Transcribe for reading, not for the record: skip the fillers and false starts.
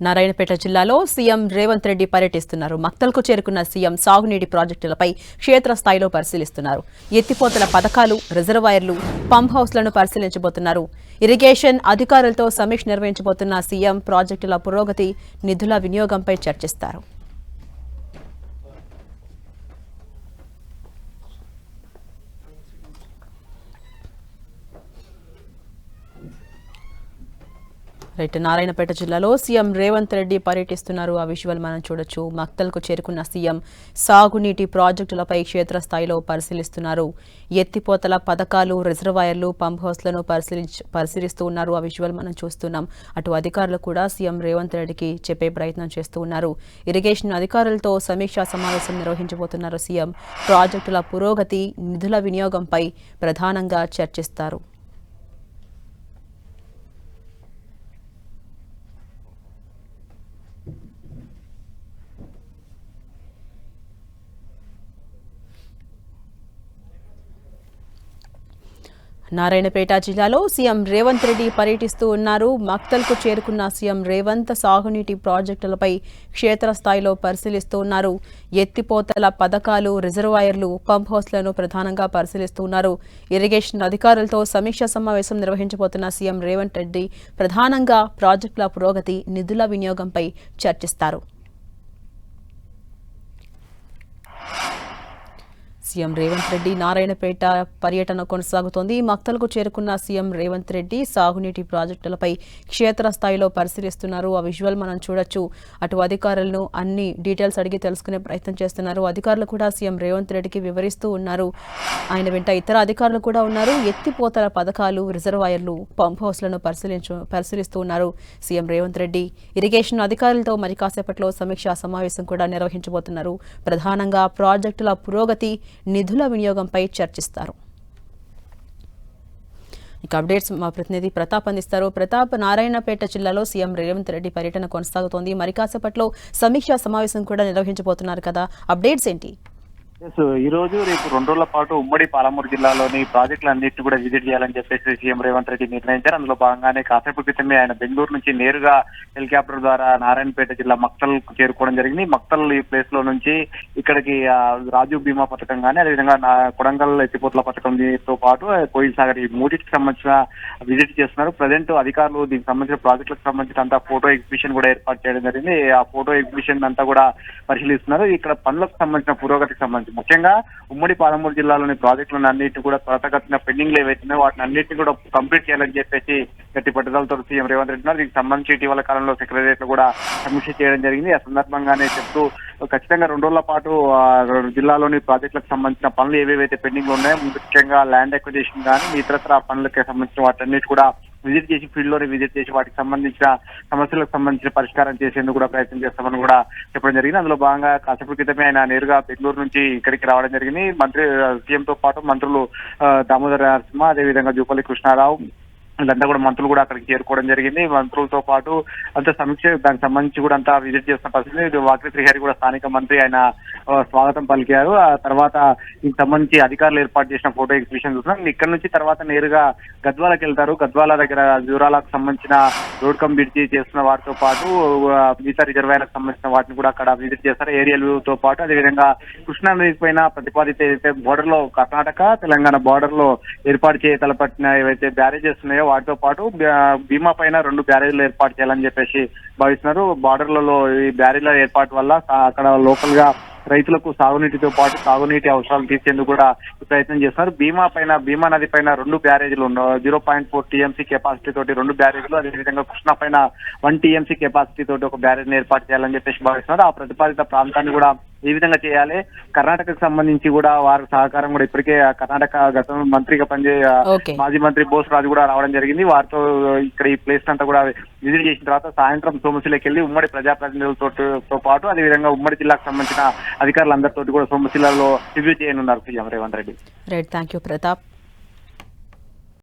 నారాయణపేట జిల్లాలో సీఎం రేవంత్ రెడ్డి పర్యటిస్తున్నారు. మక్తల్కు చేరుకున్న సీఎం సాగునీటి ప్రాజెక్టులపై క్షేత్రస్థాయిలో పరిశీలిస్తున్నారు. ఎత్తిపోతల పథకాలు, రిజర్వాయర్లు, పంప్ హౌస్లను పరిశీలించబోతున్నారు. ఇరిగేషన్ అధికారులతో సమీక్ష నిర్వహించబోతున్న సీఎం ప్రాజెక్టుల పురోగతి, నిధుల వినియోగంపై చర్చిస్తారు. నారాయణపేట జిల్లాలో సీఎం రేవంత్ రెడ్డి పర్యటిస్తున్నారు. ఆ విజువల్ మనం చూడొచ్చు. మక్తల్కు చేరుకున్న సీఎం సాగునీటి ప్రాజెక్టులపై క్షేత్రస్థాయిలో పరిశీలిస్తున్నారు. ఎత్తిపోతల పథకాలు, రిజర్వాయర్లు, పంప్ హౌస్లను పరిశీలిస్తూ ఉన్నారు. ఆ విజువల్ మనం చూస్తున్నాం. అటు అధికారులు కూడా సీఎం రేవంత్ రెడ్డికి చెప్పే ప్రయత్నం చేస్తూ ఉన్నారు. ఇరిగేషన్ అధికారులతో సమీక్షా సమావేశం నిర్వహించబోతున్నారు. సీఎం ప్రాజెక్టుల పురోగతి, నిధుల వినియోగంపై ప్రధానంగా చర్చిస్తారు. నారాయణపేట జిల్లాలో సీఎం రేవంత్ రెడ్డి పర్యటిస్తూ ఉన్నారు. మక్తల్కు చేరుకున్న సీఎం రేవంత్ సాగునీటి ప్రాజెక్టులపై క్షేత్రస్థాయిలో పరిశీలిస్తూ ఉన్నారు. ఎత్తిపోతల పథకాలు, రిజర్వాయర్లు, పంప్ హౌస్లను ప్రధానంగా పరిశీలిస్తూ ఉన్నారు. ఇరిగేషన్ అధికారులతో సమీక్షా సమావేశం నిర్వహించబోతున్న సీఎం రేవంత్ రెడ్డి ప్రధానంగా ప్రాజెక్టుల పురోగతి, నిధుల వినియోగంపై చర్చిస్తారు. సీఎం రేవంత్ రెడ్డి నారాయణపేట పర్యటన కొనసాగుతోంది. మక్తల్కు చేరుకున్న సీఎం రేవంత్ రెడ్డి సాగునీటి ప్రాజెక్టులపై క్షేత్రస్థాయిలో పరిశీలిస్తున్నారు. ఆ విజువల్ మనం చూడొచ్చు. అటు అధికారులను అన్ని డీటెయిల్స్ అడిగి తెలుసుకునే ప్రయత్నం చేస్తున్నారు. అధికారులు కూడా సీఎం రేవంత్ రెడ్డికి వివరిస్తూ ఉన్నారు. ఆయన వెంట ఇతర అధికారులు కూడా ఉన్నారు. ఎత్తిపోతల పథకాలు, రిజర్వాయర్లు, పంప్ హౌస్లను పరిశీలిస్తూ ఉన్నారు సీఎం రేవంత్ రెడ్డి. ఇరిగేషన్ అధికారులతో మరి కాసేపట్లో సమీక్షా సమావేశం కూడా నిర్వహించబోతున్నారు. ప్రధానంగా ప్రాజెక్టుల పురోగతి, నిధుల వినియోగంపై చర్చిస్తారు. ఇక అప్డేట్స్ మా ప్రతినిధి ప్రతాప్ అందిస్తారు. ప్రతాప్, నారాయణపేట జిల్లాలో సీఎం రేవంత్ రెడ్డి పర్యటన కొనసాగుతోంది. మరి కాసేపట్లో సమీక్షా సమావేశం కూడా నిర్వహించబోతున్నారు కదా, అప్డేట్స్ ఏంటి? ఈ రోజు రేపు 2 రోజుల పాటు ఉమ్మడి పాలమూరు జిల్లాలోని ప్రాజెక్టులన్నింటినీ కూడా విజిట్ చేయాలని చెప్పేసి సీఎం రేవంత్ రెడ్డి నిర్ణయించారు. అందులో భాగంగానే కాసేపు క్రితమే ఆయన బెంగళూరు నుంచి నేరుగా హెలికాప్టర్ ద్వారా నారాయణపేట జిల్లా మక్తల్ చేరుకోవడం జరిగింది. మక్తల్ ఈ ప్లేస్ లో నుంచి ఇక్కడికి రాజీవ్ బీమా పథకం కానీ, అదేవిధంగా కొడంగల్ ఎత్తిపోతల పథకంతో పాటు కోయిల్ సాగర్, ఈ మూడింటికి సంబంధించిన విజిట్ చేస్తున్నారు. ప్రజెంట్ అధికారులు దీనికి సంబంధించిన ప్రాజెక్టులకు సంబంధించిన అంతా ఫోటో ఎగ్జిబిషన్ కూడా ఏర్పాటు చేయడం జరిగింది. ఆ ఫోటో ఎగ్జిబిషన్ అంతా కూడా పరిశీలిస్తున్నారు. ఇక్కడ పనులకు సంబంధించిన పురోగతికి సంబంధించి ముఖ్యంగా ఉమ్మడి పాలమూరు జిల్లాలోని ప్రాజెక్టులను అన్నింటినీ కూడా త్వరతగతిన పెండింగ్ ఏవైతున్నాయో వాటిని అన్నింటినీ కూడా కంప్లీట్ చేయాలని చెప్పేసి గట్టి పట్టుదలతో సీఎం రేవంత్ రెడ్డి ఉన్నారు. దీనికి సంబంధించి ఇటీవల కాలంలో సెక్రటరియట్ లో కూడా సమీక్ష చేయడం జరిగింది. ఆ సందర్భంగానే చెప్తూ ఖచ్చితంగా 2 రోజుల పాటు జిల్లాలోని ప్రాజెక్టులకు సంబంధించిన పనులు ఏవేవైతే పెండింగ్ లో ఉన్నాయో, ముఖ్యంగా ల్యాండ్ అక్విజిషన్ కానీ ఇతరత్ర పనులకు సంబంధించిన వాటన్నిటి కూడా విజిట్ చేసి, ఫీల్డ్ లోనే విజిట్ చేసి వాటికి సంబంధించిన సమస్యలకు సంబంధించిన పరిష్కారం చేసేందుకు కూడా ప్రయత్నం చేస్తామని కూడా చెప్పడం జరిగింది. అందులో భాగంగా కాసేపు క్రితమే ఆయన నేరుగా బెంగళూరు నుంచి ఇక్కడికి రావడం జరిగింది. సీఎంతో పాటు మంత్రులు దామోదర నరసింహ, అదేవిధంగా జూపల్లి కృష్ణారావు, వీళ్ళంతా కూడా మంత్రులు కూడా అక్కడికి చేరుకోవడం జరిగింది. మంత్రులతో పాటు అంత సమీక్ష దానికి సంబంధించి కూడా అంతా విజిట్ చేస్తున్న పరిస్థితి. వాకిటి శ్రీహరి కూడా స్థానిక మంత్రి, ఆయన స్వాగతం పలికారు. ఆ తర్వాత దీనికి సంబంధించి అధికారులు ఏర్పాటు చేసిన ఫోటో ఎగ్జిబిషన్ చూస్తున్నాం. ఇక్కడ నుంచి తర్వాత నేరుగా గద్వాలకు వెళ్తారు. గద్వాల దగ్గర జూరాలకు సంబంధించిన రోడ్ కమ్ బ్రిడ్జి చేస్తున్న వాటితో పాటు మిగతా రిజర్వాయర్లకు సంబంధించిన వాటిని కూడా అక్కడ విజిట్ చేస్తారు. ఏరియల్ తో పాటు అదేవిధంగా కృష్ణా నది పైన ప్రతిపాదిత ఏదైతే బోర్డర్ లో కర్ణాటక, తెలంగాణ బోర్డర్ లో ఏర్పాటు తలపట్టిన ఏవైతే బ్యారేజెస్ ఉన్నాయో వాటితో పాటు భీమా పైన 2 బ్యారేజ్లు ఏర్పాటు చేయాలని చెప్పేసి భావిస్తున్నారు. బార్డర్లలో ఈ బ్యారేజ్ల ఏర్పాటు వల్ల అక్కడ లోకల్ గా రైతులకు సాగునీటితో పాటు తాగునీటి అవసరాలు తీర్చేందుకు కూడా ప్రయత్నం చేస్తున్నారు. భీమా నది పైన 2 బ్యారేజ్లు 0.4 టీఎంసీ కెపాసిటీ తోటి 2 బ్యారేజ్లు, అదేవిధంగా కృష్ణా పైన 1 టీఎంసీ కెపాసిటీ తోటి ఒక బ్యారేజ్ ఏర్పాటు చేయాలని చెప్పేసి భావిస్తున్నారు. ఆ ప్రతిపాదిత ప్రాంతాన్ని కూడా ఈ విధంగా చేయాలి. కర్ణాటకకు సంబంధించి కూడా వారి సహకారం కూడా ఇప్పటికే కర్ణాటక గతంలో మంత్రిగా మాజీ మంత్రి బోస్ రాజు కూడా రావడం జరిగింది. వారితో ఇక్కడ ఈ ప్లేస్ అంతా కూడా విజిట్ చేసిన తర్వాత సాయంత్రం సోమశిలకి వెళ్లి ఉమ్మడి ప్రజాప్రతినిధులతో పాటు అదేవిధంగా ఉమ్మడి జిల్లాకు సంబంధించిన అధికారులందరితో కూడా సోమశిలలో రివ్యూ చేయనున్నారు CM Revanth Reddy. Right, thank you Pratap.